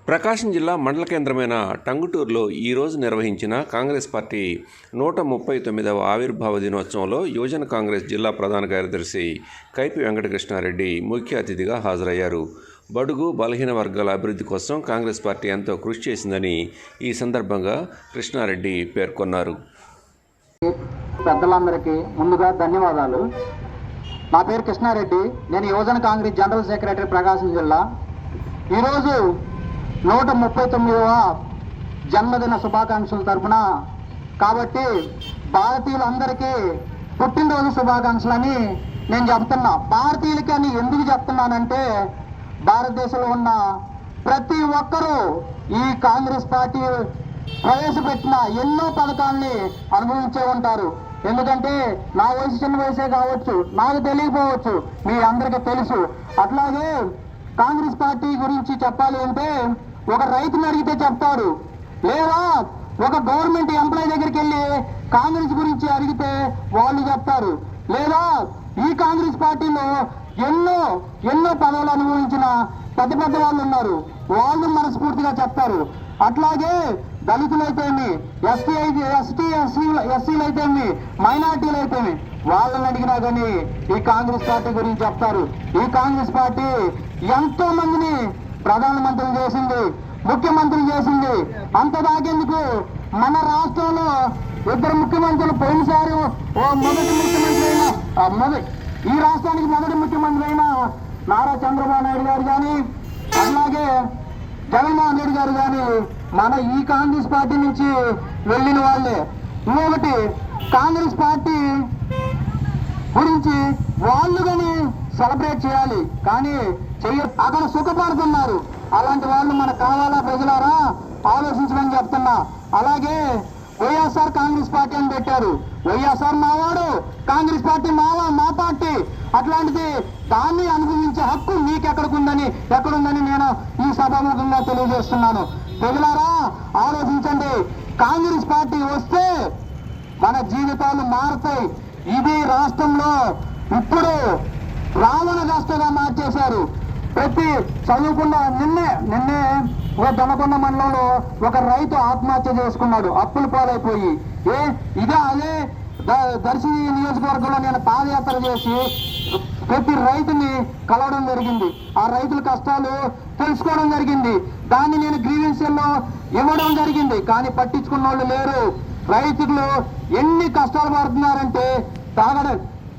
ప్రకాశం జిల్లా మండల కేంద్రమైన టంగుటూరులో ఈరోజు నిర్వహించిన కాంగ్రెస్ పార్టీ 139వ ఆవిర్భావ దినోత్సవంలో యువజన కాంగ్రెస్ జిల్లా ప్రధాన కార్యదర్శి కైపి వెంకటకృష్ణారెడ్డి ముఖ్య అతిథిగా హాజరయ్యారు. బడుగు బలహీన వర్గాల అభివృద్ధి కోసం కాంగ్రెస్ పార్టీ ఎంతో కృషి చేసిందని ఈ సందర్భంగా కృష్ణారెడ్డి పేర్కొన్నారు. పెద్దలందరికీ ముందుగా ధన్యవాదాలు. నా పేరు కృష్ణారెడ్డి. నేను యువజన కాంగ్రెస్ జనరల్ సెక్రటరీ ప్రకాశం జిల్లా. ఈరోజు 139వ జన్మదిన శుభాకాంక్షల తరఫున కాబట్టి భారతీయులందరికీ పుట్టినరోజు శుభాకాంక్షలని నేను చెప్తున్నా. భారతీయులకి అని ఎందుకు చెప్తున్నానంటే భారతదేశంలో ఉన్న ప్రతి ఒక్కరూ ఈ కాంగ్రెస్ పార్టీ ప్రవేశపెట్టిన ఎన్నో పథకాలని అనుభవించే ఉంటారు. ఎందుకంటే నా వయసు చిన్న వయసే కావచ్చు, నాకు తెలియకపోవచ్చు, మీ అందరికీ తెలుసు. అట్లాగే కాంగ్రెస్ పార్టీ గురించి చెప్పాలి అంటే ఒక రైతుని అడిగితే చెప్తాడు, లేదా ఒక గవర్నమెంట్ ఎంప్లాయీ దగ్గరికి వెళ్ళి కాంగ్రెస్ గురించి అడిగితే వాళ్ళు చెప్తారు, లేదా ఈ కాంగ్రెస్ పార్టీలో ఎన్నో పదవులు అనుభవించిన పెద్ద పెద్ద వాళ్ళు ఉన్నారు, వాళ్ళు మనస్ఫూర్తిగా చెప్తారు. అట్లాగే దళితులైతేమి, ఎస్సీలు అయితేమి, మైనార్టీలు అయితేమి వాళ్ళని అడిగినా కానీ ఈ కాంగ్రెస్ పార్టీ గురించి చెప్తారు. ఈ కాంగ్రెస్ పార్టీ ఎంతో మందిని ప్రధానమంత్రులు చేసింది, ముఖ్యమంత్రులు చేసింది. అంత దాకేందుకు మన రాష్ట్రంలో ఇద్దరు ముఖ్యమంత్రులు పోయినసారి మొదటి ముఖ్యమంత్రి అయిన ఈ రాష్ట్రానికి మొదటి ముఖ్యమంత్రి అయిన నారా చంద్రబాబు నాయుడు గారు కానీ, అలాగే జగన్మోహన్ రెడ్డి గారు కానీ మన ఈ కాంగ్రెస్ పార్టీ నుంచి వెళ్ళిన వాళ్ళే. ఇంకొకటి కాంగ్రెస్ పార్టీ గురించి వాళ్ళు కానీ సెలబ్రేట్ చేయాలి, కానీ అక్కడ సుఖపడుతున్నారు. అలాంటి వాళ్ళు మనకు కావాలా? ప్రజలారా ఆలోచించమని చెప్తున్నా. అలాగే వైఎస్ఆర్ కాంగ్రెస్ పార్టీ అని పెట్టారు. వైఎస్ఆర్ మావాడు, కాంగ్రెస్ పార్టీ మా పార్టీ. అట్లాంటిది దాన్ని అనుభవించే హక్కు ఎక్కడుందని నేను ఈ సభాముఖంగా తెలియజేస్తున్నాను. ప్రజలారా ఆలోచించండి. కాంగ్రెస్ పార్టీ వస్తే మన జీవితాలు మారుతాయి. ఇది రాష్ట్రంలో ఇప్పుడు రావణ రాష్ట్రంగా మార్చేశారు. ప్రతి చదువుకున్న నిన్నే ఒక దొనకొండ మండలంలో ఒక రైతు ఆత్మహత్య చేసుకున్నాడు, అప్పుల పాలైపోయి. అదే దర్శి నియోజకవర్గంలో నేను పాదయాత్ర చేసి ప్రతి రైతుని కలవడం జరిగింది. ఆ రైతుల కష్టాలు తెలుసుకోవడం జరిగింది. దాన్ని నేను గ్రీవెన్సీల్లో ఇవ్వడం జరిగింది. కానీ పట్టించుకున్న వాళ్ళు లేరు. రైతులు ఎన్ని కష్టాలు పడుతున్నారంటే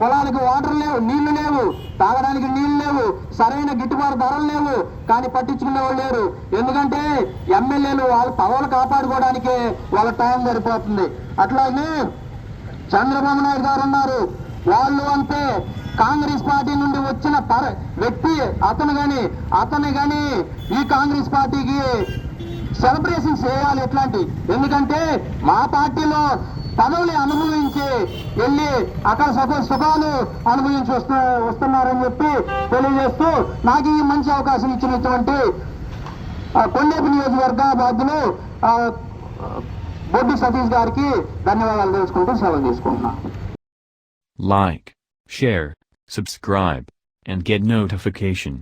పొలాలకు వాటర్ లేవు, నీళ్లు లేవు, తాగడానికి నీళ్లు లేవు, సరైన గిట్టుబాటు ధరలు లేవు, కానీ పట్టించుకునే వాళ్ళు లేరు. ఎందుకంటే ఎమ్మెల్యేలు వాళ్ళ పదవులు కాపాడుకోవడానికే వాళ్ళ టైం సరిపోతుంది. అట్లాగే చంద్రబాబు నాయుడు గారు ఉన్నారు, వాళ్ళు అంతే. కాంగ్రెస్ పార్టీ నుండి వచ్చిన వ్యక్తి అతను కానీ ఈ కాంగ్రెస్ పార్టీకి సెలబ్రేషన్ చేయాలి. ఎట్లాంటి ఎందుకంటే మా పార్టీలో పదవులు అనుభవించి వెళ్ళి అక్కడ సుఖాలు అనుభవించి వస్తున్నారని చెప్పి తెలియజేస్తూ నాకు ఈ మంచి అవకాశం ఇచ్చినటువంటి కొండేపు నియోజకవర్గ బాధ్యులు బొడ్డు సతీష్ గారికి ధన్యవాదాలు తెలుసుకుంటూ సెలవు తీసుకుంటున్నా. Like, share, subscribe, and get notification.